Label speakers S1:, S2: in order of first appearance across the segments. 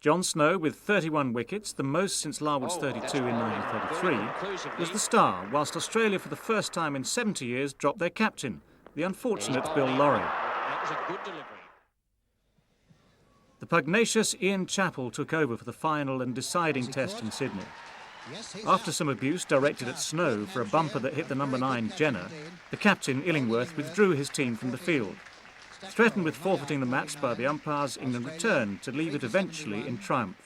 S1: John Snow, with 31 wickets, the most since Larwood's 32 in 1933, was the star, whilst Australia for the first time in 70 years dropped their captain, the unfortunate Bill Lillee.
S2: That was a good delivery.
S1: The pugnacious Ian Chappell took over for the final and deciding test in Sydney. After some abuse directed at Snow for a bumper that hit the number 9 Jenner, the captain, Illingworth, withdrew his team from the field. Threatened with forfeiting the match by the umpires, England returned to leave it eventually in triumph.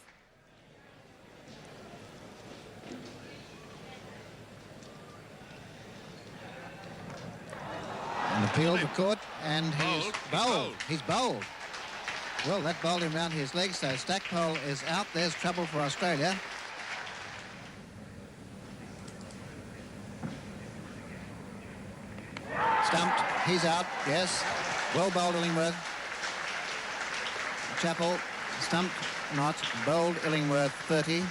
S3: And the field of court, and he's bowled. He's bowled. Well, that bowled him round his legs, so Stackpole is out. There's trouble for Australia. Stumped. He's out, yes. Well bowled, Illingworth. Chappell, stumped, not. Bowled, Illingworth, 30.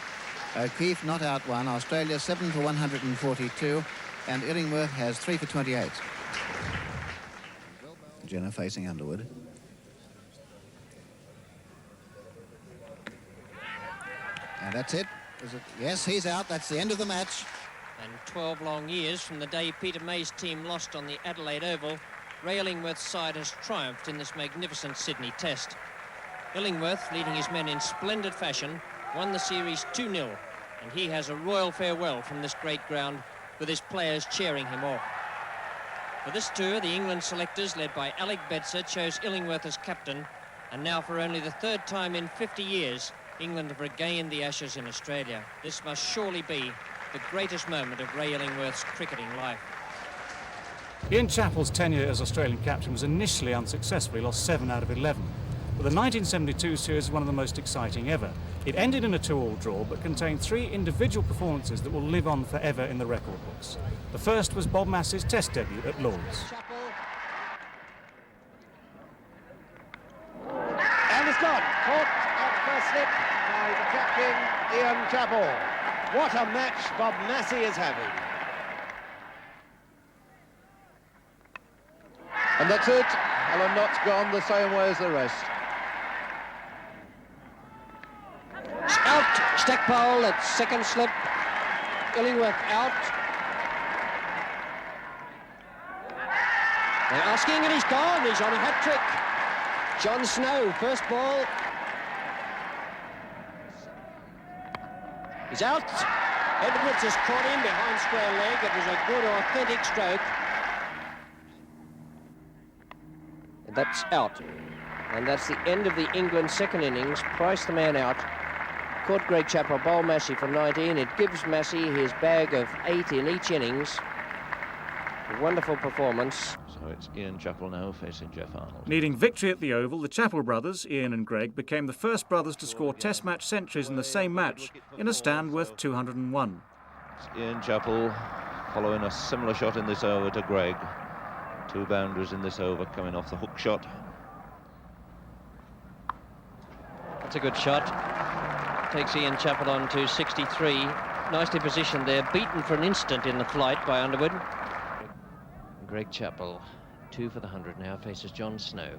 S3: O'Keefe not out one. Australia 7 for 142. And Illingworth has 3 for 28. Jenner facing Underwood. And that's it. Is it? Yes, he's out. That's the end of the match.
S2: And 12 long years from the day Peter May's team lost on the Adelaide Oval, Ray Illingworth's side has triumphed in this magnificent Sydney Test. Illingworth, leading his men in splendid fashion, won the series 2-0, and he has a royal farewell from this great ground with his players cheering him off. For this tour, the England selectors, led by Alec Bedser, chose Illingworth as captain, and now for only the third time in 50 years, England have regained the Ashes in Australia. This must surely be the greatest moment of Ray Illingworth's cricketing life.
S1: Ian Chappell's tenure as Australian captain was initially unsuccessful. He lost 7 out of 11. But the 1972 series was one of the most exciting ever. It ended in a 2-all draw, but contained 3 individual performances that will live on forever in the record books. The first was Bob Massey's Test debut at Lord's.
S4: And it's gone. Caught at first slip by the captain, Ian Chappell. What a match Bob Massey is having. And that's it. Alan Knott's gone the same way as the rest.
S2: Out, Stackpole at second slip. Illingworth out. They're asking, and he's gone. He's on a hat-trick. John Snow, first ball. He's out. Edwards has caught him behind square leg. It was a good, authentic stroke. And that's out. And that's the end of the England second innings. Price the man out. Caught Greg Chappell, bowl Massey for 19. It gives Massey his bag of 8 in each innings. A wonderful performance.
S5: So it's Ian Chappell now facing Jeff Arnold.
S1: Needing victory at the Oval, the Chappell brothers, Ian and Greg, became the first brothers to score Test match centuries in the same match in a stand worth 201.
S5: It's Ian Chappell following a similar shot in this over to Greg. 2 boundaries in this over coming off the hook shot.
S2: That's a good shot. Takes Ian Chappell on to 63. Nicely positioned there, beaten for an instant in the flight by Underwood. Greg Chappell, 2 for the 100 now, faces John Snow.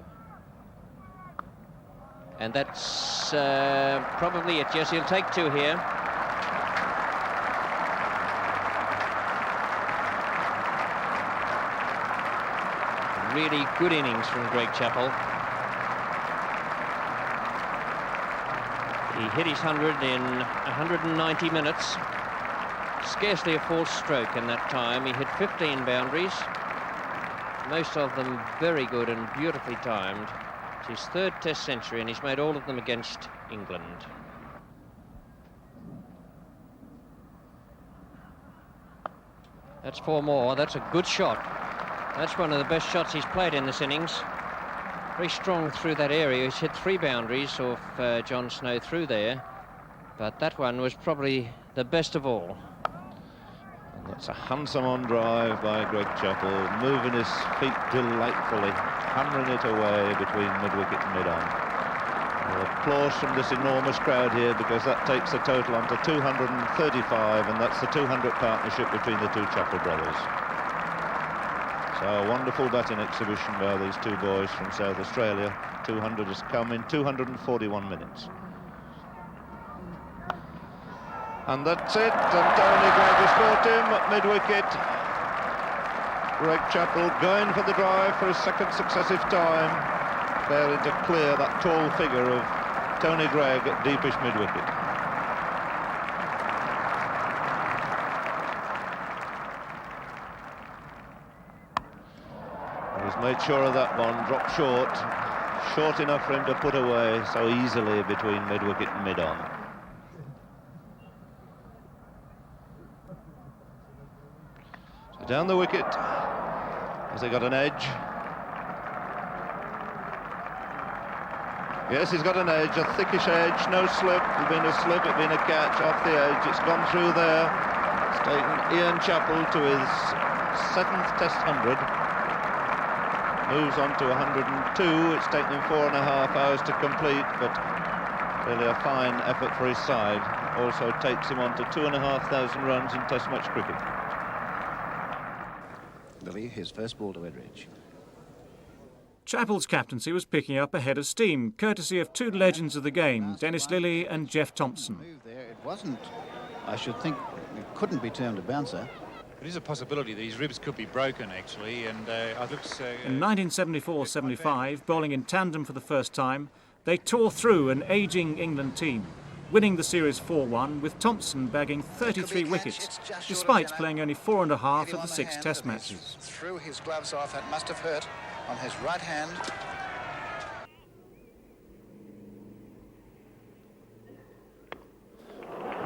S2: And that's probably it. Yes, he'll take 2 here. Really good innings from Greg Chappell. He hit his 100 in 190 minutes. Scarcely a false stroke in that time. He hit 15 boundaries. Most of them very good and beautifully timed. It's his 3rd Test century, and he's made all of them against England. That's 4 more. That's a good shot. That's one of the best shots he's played in this innings. Very strong through that area. He's hit 3 boundaries off John Snow through there, but that one was probably the best of all.
S5: And that's a handsome on drive by Greg Chappell, moving his feet delightfully, hammering it away between mid-wicket and mid-on. Well, applause from this enormous crowd here, because that takes the total on to 235, and that's the 200 partnership between the 2 Chappell brothers. So a wonderful batting exhibition by these 2 boys from South Australia. 200 has come in 241 minutes. And that's it, and Tony Gregg has caught him at mid-wicket. Greg Chappell going for the drive for his second successive time, failing to clear that tall figure of Tony Gregg at deepish mid-wicket. He's made sure of that one, dropped short enough for him to put away so easily between mid-wicket and mid-on. So down the wicket, has he got an edge? Yes, he's got an edge, a thickish edge, no slip. There's been a slip, it's been a catch off the edge. It's gone through there. It's taken Ian Chappell to his 7th Test 100. Moves on to 102. It's taken him 4.5 hours to complete, but really a fine effort for his side. Also takes him on to 2,500 runs in Test match cricket.
S3: Lillee, his first ball to Edridge.
S1: Chappell's captaincy was picking up a head of steam, courtesy of two legends of the game, Dennis Lillee and Jeff Thompson.
S3: It wasn't, I should think, it couldn't be termed a bouncer.
S6: It is a possibility that his ribs could be broken, actually, and I looked...
S1: In 1974-75, bowling in tandem for the first time, they tore through an ageing England team, winning the series 4-1 with Thompson bagging 33 wickets, despite playing only 4.5 of the 6 Test matches.
S3: Threw his gloves off, that must have hurt on his right hand.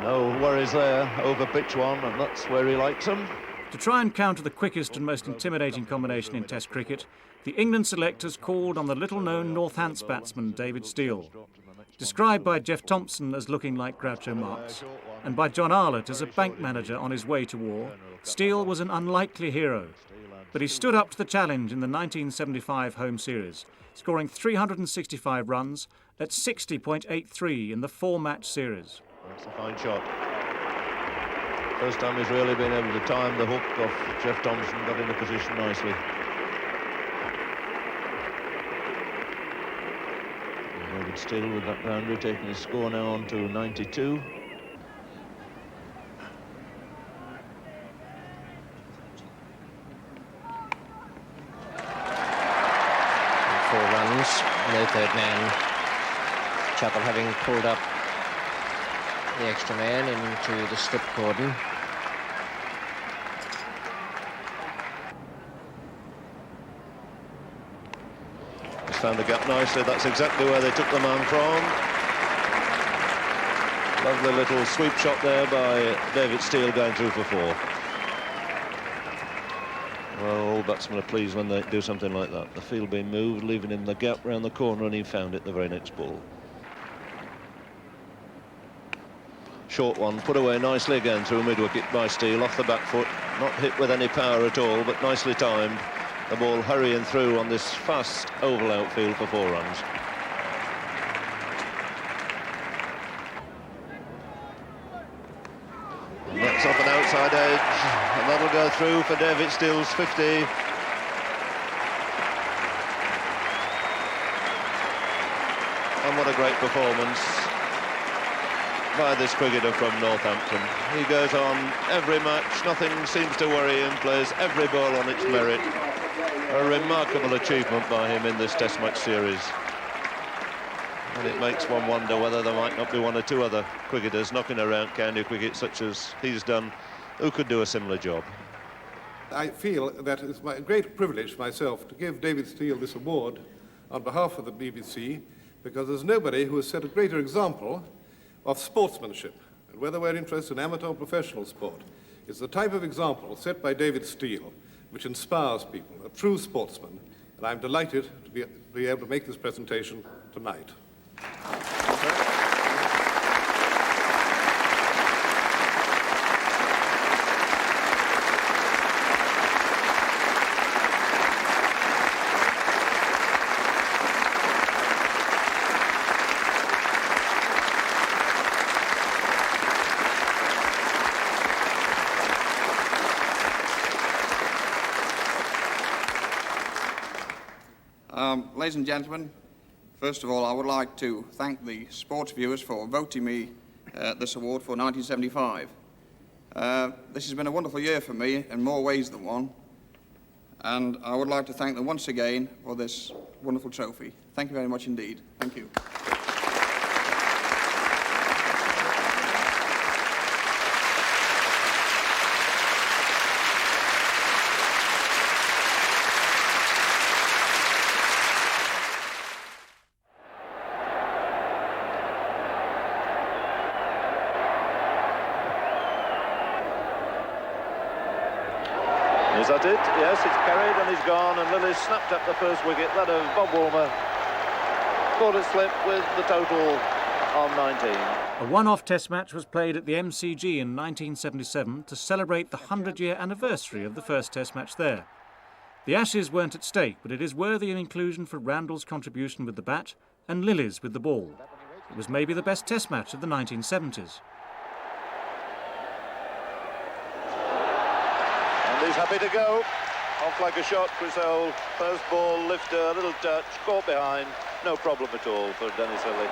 S5: No worries there, over pitch one, and that's where he likes them.
S1: To try and counter the quickest and most intimidating combination in Test cricket, the England selectors called on the little-known Northants batsman David Steele, described by Jeff Thompson as looking like Groucho Marx, and by John Arlott as a bank manager on his way to war. Steele was an unlikely hero, but he stood up to the challenge in the 1975 home series, scoring 365 runs at 60.83 in the 4-match series.
S5: That's a fine shot. First time he's really been able to time the hook off Jeff Thompson, got in a position nicely. David Steele with that boundary, taking his score now on to 92.
S2: Four runs, no third man. Chappell having pulled up the extra man into the slip cordon.
S5: He's found the gap nicely. That's exactly where they took the man from. Lovely little sweep shot there by David Steele going through for 4. Well, all batsmen are pleased when they do something like that. The field being moved, leaving him the gap round the corner, and he found it the very next ball. Short one, put away nicely again through mid-wicket by Steele, off the back foot, not hit with any power at all, but nicely timed. The ball hurrying through on this fast oval outfield for 4 runs. And that's off an outside edge, and that'll go through for David Steele's 50. And what a great performance by this cricketer from Northampton. He goes on every match, nothing seems to worry him, plays every ball on its merit. A remarkable achievement by him in this Test match series. And it makes one wonder whether there might not be 1 or 2 other cricketers knocking around county cricket such as he's done, who could do a similar job.
S7: I feel that it's my great privilege myself to give David Steele this award on behalf of the BBC, because there's nobody who has set a greater example of sportsmanship, and whether we're interested in amateur or professional sport, it's the type of example set by David Steele which inspires people, a true sportsman, and I'm delighted to be able to make this presentation tonight.
S8: Ladies and gentlemen, first of all, I would like to thank the sports viewers for voting me this award for 1975. This has been a wonderful year for me in more ways than one, and I would like to thank them once again for this wonderful trophy. Thank you very much indeed. Thank you.
S5: Is that it? Yes, it's carried and he's gone, and Lillee snapped up the first wicket, that of Bob Woolmer. Caught it slip with the total on 19.
S1: A one-off test match was played at the MCG in 1977 to celebrate the 100-year anniversary of the first test match there. The Ashes weren't at stake, but it is worthy of inclusion for Randall's contribution with the bat and Lillee's with the ball. It was maybe the best test match of the 1970s.
S5: He's happy to go. Off like a shot, Crisell. First ball, lifter, a little touch, caught behind. No problem at all for Dennis Lillee.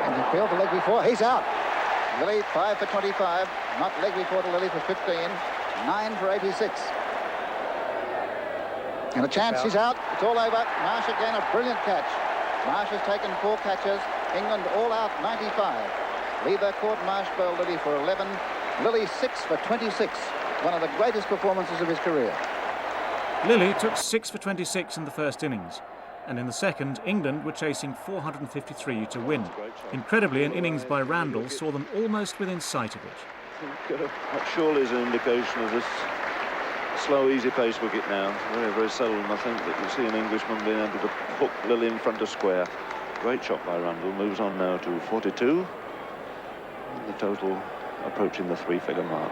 S3: And he failed the leg before. He's out. Lillee 5 for 25. Not leg before to Lillee for 15. 9 for 86. And a chance. He's out. It's all over. Marsh again, a brilliant catch. Marsh has taken 4 catches. England all out 95. Lever caught Marsh, bowled Lillee for 11. Lillee 6 for 26. One of the greatest performances of his career.
S1: Lillee took 6 for 26 in the first innings, and in the second, England were chasing 453 to win. Incredibly, an innings by Randall saw them almost within sight of it.
S5: That surely is an indication of this slow, easy-paced wicket now. Very, very seldom, I think, that you see an Englishman being able to hook Lillee in front of square. Great shot by Randall. Moves on now to 42. The total approaching the 3-figure mark.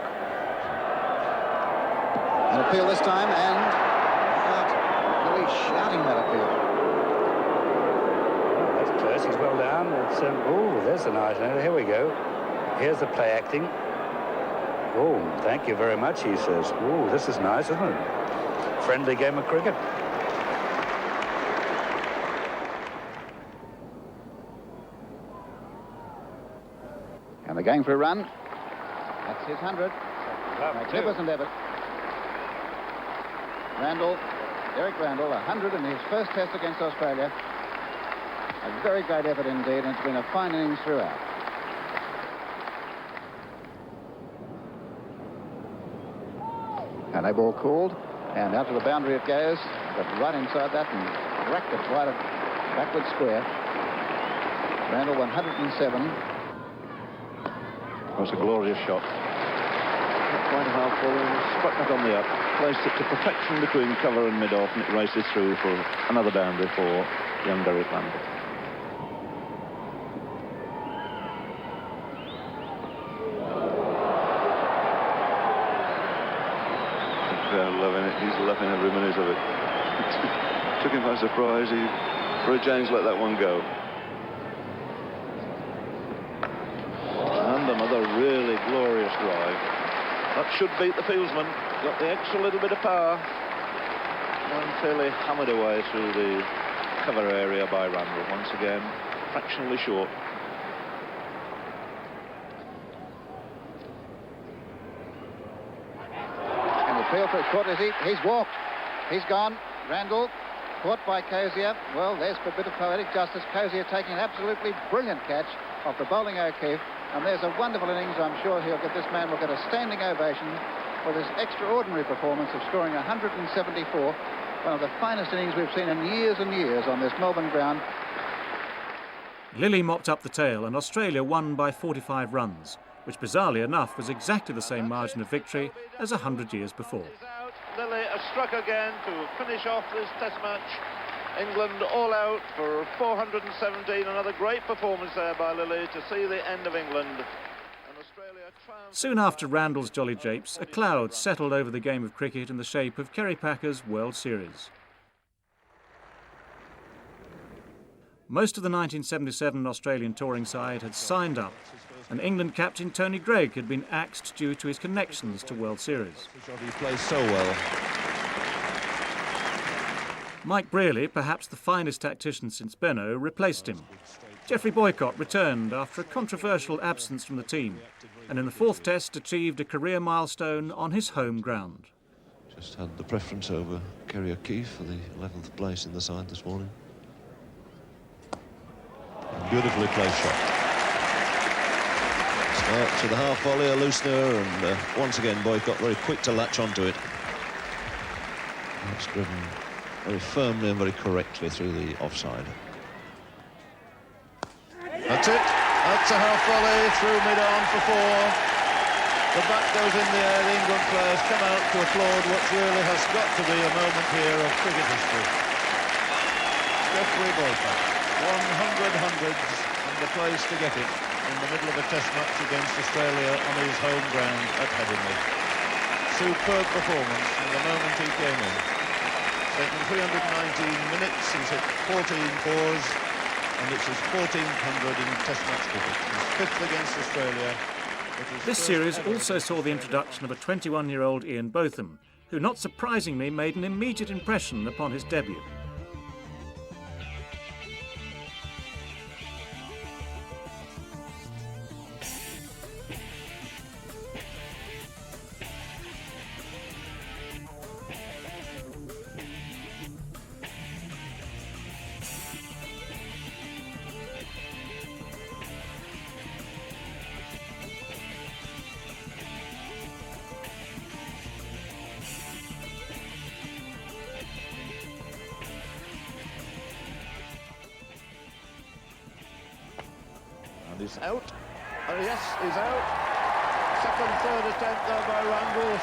S3: An appeal this time, and Lillee shouting that appeal.
S9: Oh, that's close. He's well down. It's, oh, there's a nice. Here we go. Here's the play acting. Oh, thank you very much, he says. Oh, this is nice, isn't it? Friendly game of cricket.
S3: And they're going for a run. That's his 100. Magnificent effort. Randall, Eric Randall, 100 in his first test against Australia. A very great effort indeed, and it's been a fine innings throughout. And a ball called, and out to the boundary it goes, but right inside that and whacked it right at backward square. Randall 107.
S5: It was a glorious shot. Not quite a half ball, struck it on the up, placed it to perfection between cover and mid-off, and it races through for another boundary for young Derek Randall. They're loving it. He's loving every minute of it. Took him by surprise. He, for a change, let that one go. And another really glorious drive. That should beat the fieldsman. Got the extra little bit of power. And fairly hammered away through the cover area by Randall. Once again, fractionally short.
S3: And the field for his court, he's walked. He's gone. Randall, caught by Cozier. Well, there's a bit of poetic justice. Cozier taking an absolutely brilliant catch off the bowling O'Keefe. And there's a wonderful innings. I'm sure this man will get a standing ovation for this extraordinary performance of scoring 174. One of the finest innings we've seen in years and years on this Melbourne ground.
S1: Lillee mopped up the tail, and Australia won by 45 runs, which bizarrely enough was exactly the same margin of victory as 100 years before.
S5: Lillee has struck again to finish off this test match. England all out for 417. Another great performance there by Lillee to see the end of England. And Australia triumphs.
S1: Soon after Randall's jolly japes, a cloud settled over the game of cricket in the shape of Kerry Packer's World Series. Most of the 1977 Australian touring side had signed up, and England captain Tony Greig had been axed due to his connections to World Series.
S6: He plays so well.
S1: Mike Brealey, perhaps the finest tactician since Benno, replaced him. Geoffrey Boycott returned after a controversial absence from the team, and in the fourth test achieved a career milestone on his home ground.
S5: Just had the preference over Kerry O'Keefe for the 11th place in the side this morning. Beautifully placed shot. Start to the half volley, a loosener, and once again Boycott very quick to latch onto it. That's driven very firmly and very correctly through the offside. That's it. That's a half volley through mid-on for 4. The bat goes in the air. The England players come out to applaud what really has got to be a moment here of cricket history. Geoffrey Boycott, 100 hundreds and the place to get it in the middle of a test match against Australia on his home ground at Headingley. Superb performance from the moment he came in. Taken 319 minutes, he's hit 14 fours, and it's his 1400 in test match cricket. His 5th against Australia.
S1: This series also saw the introduction of a 21-year-old Ian Botham, who not surprisingly made an immediate impression upon his debut.
S5: He's out. Oh, yes, he's out. Second, third attempt there by Randall.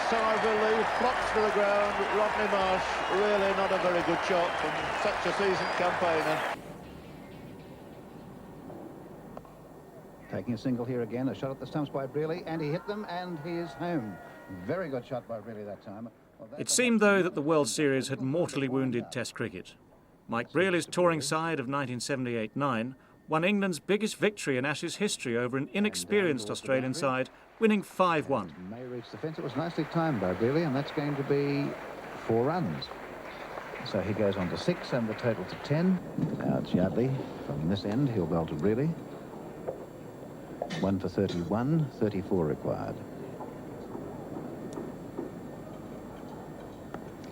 S5: Lillee flops to the ground. Rodney Marsh, really not a very good shot from such a seasoned campaigner.
S3: Taking a single here again, a shot at the stumps by Brealey, and he hit them, and he is home. Very good shot by Brealey that time.
S1: It seemed, though, that the World Series had mortally wounded Test cricket. Mike Brealey's touring side of 1978-9 won England's biggest victory in Ashes history over an inexperienced Australian side, winning 5-1.
S3: May reach the fence. It was nicely timed by Brealey, and that's going to be 4 runs. So he goes on to 6, and the total to 10. Now it's Yardley from this end. He'll bowl to Brealey. 1 for 31, 34 required.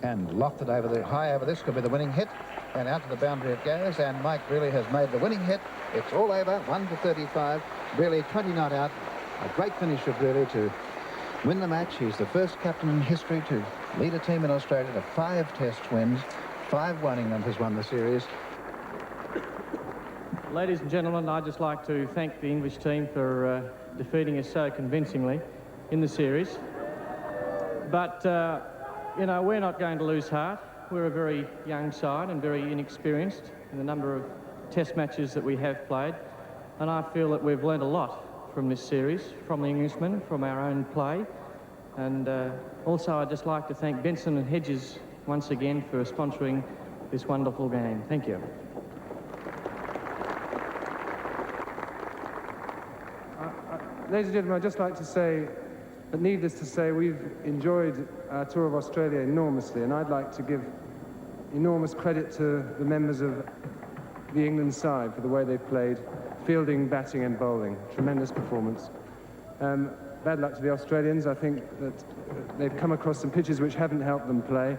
S3: And lofted over the high over this could be the winning hit, and out to the boundary it goes, and Mike Brealey has made the winning hit. It's all over, 1 for 35. Brealey 20 not out. A great finish for Brealey to win the match. He's the first captain in history to lead a team in Australia to 5 test wins. 5-1 England has won the series.
S10: Ladies and gentlemen, I'd just like to thank the English team for defeating us so convincingly in the series. But, you know, we're not going to lose heart. We're a very young side and very inexperienced in the number of test matches that we have played. And I feel that we've learned a lot from this series, from the Englishmen, from our own play. And also I'd just like to thank Benson and Hedges once again for sponsoring this wonderful game. Thank you.
S11: Ladies and gentlemen, I'd just like to say, but needless to say, we've enjoyed our tour of Australia enormously, and I'd like to give enormous credit to the members of the England side for the way they played, fielding, batting and bowling. Tremendous performance. Bad luck to the Australians. I think that they've come across some pitches which haven't helped them play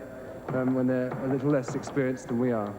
S11: when they're a little less experienced than we are.